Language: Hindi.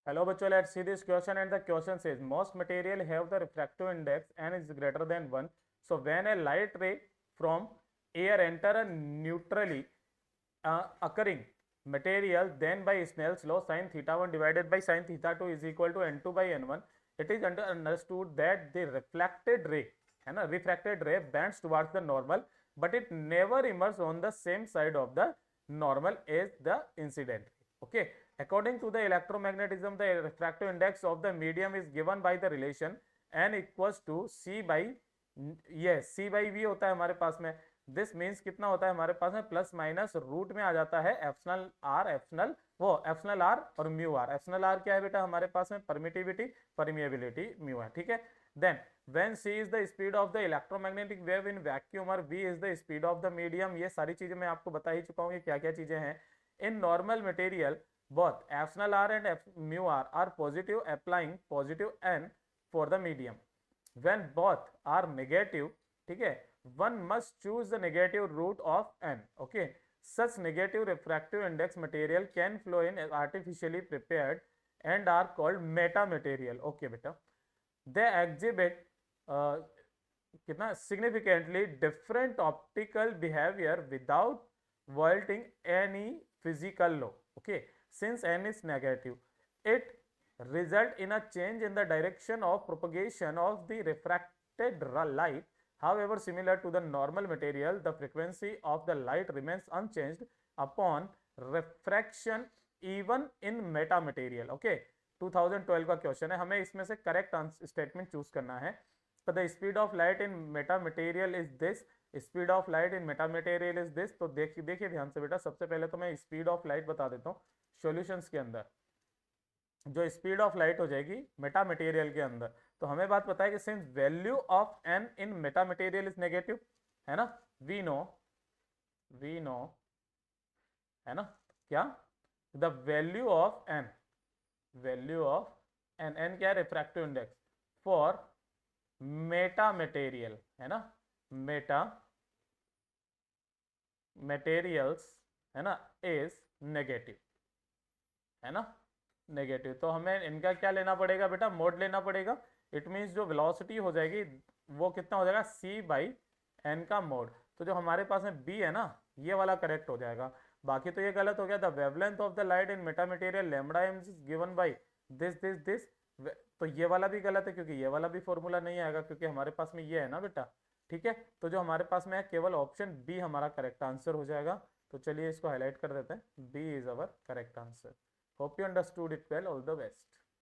Hello bachcho, let's see this question, and the question says most material have the refractive index n is greater than 1. So when a light ray from air enter a neutrally occurring material, then by Snell's law sin theta 1 divided by sin theta 2 is equal to n2 by n1, it is understood that the reflected ray है ना refracted ray bends towards the normal, but it never emerges on the same side of the normal as the incident ray. Okay, according to the electromagnetism, the refractive index of the medium is given by the relation n equals to c by c by v होता है हमारे पास में. दिस मीन्स कितना होता है हमारे पास में प्लस माइनस रूट में आ जाता है एप्सिलॉन आर एप्सिलॉन आर और म्यू आर. एप्सिलॉन आर क्या है बेटा हमारे पास में परमिटिविटी परमिएबिलिटी म्यू है. ठीक है. Then when c is the speed of the electromagnetic wave in vacuum और v is the speed of the medium. ये सारी चीजें मैं आपको बता ही चुका हूँ क्या क्या चीजें हैं. In normal material both epsilon r and mu r are positive, applying positive n for the medium. When both are negative, ठीक है, one must choose the negative root of n. Okay, such negative refractive index material can flow in artificially prepared and are called metamaterial. Okay बेटा, they exhibit कितना significantly different optical behavior without violating any physical law. Okay, since n is negative, it result in a change in the direction of propagation of the refracted light. However, similar to the normal material, the frequency of the light remains unchanged upon refraction even in metamaterial. Okay, 2012 का क्वेश्चन है, हमें इसमें से करेक्ट स्टेटमेंट चूज करना है. So the speed of light in metamaterial is this, speed of light in metamaterial is this. तो देखिए ध्यान से बेटा, सबसे पहले तो मैं स्पीड ऑफ लाइट बता देता हूँ. सॉल्यूशंस के अंदर जो स्पीड ऑफ लाइट हो जाएगी मेटामेटेरियल के अंदर, तो हमें बात पता है कि since value of n in metamaterial is negative, है ना, वी नो है ना क्या, the value of n n क्या है, रिफ्रैक्टिव इंडेक्स फॉर मेटामेटेरियल, है ना, मेटा मटेरियल्स, है ना, इज नेगेटिव, है ना, नेगेटिव. तो हमें इनका क्या लेना पड़ेगा बेटा, मोड लेना पड़ेगा. इट मीन्स जो वेलोसिटी हो जाएगी वो कितना हो जाएगा, c बाई एन का मोड. तो जो हमारे पास में b है ना, ये वाला करेक्ट हो जाएगा. बाकी तो ये गलत हो गया. The wavelength of the light in metamaterial lambda m is given by this. तो ये वाला भी गलत है क्योंकि ये वाला भी फॉर्मूला नहीं आएगा क्योंकि हमारे पास में ये है ना बेटा. ठीक है, तो जो हमारे पास में है केवल ऑप्शन बी हमारा करेक्ट आंसर हो जाएगा. तो चलिए इसको हाईलाइट कर देते हैं, B is our correct answer. Hope you understood it well. All the best.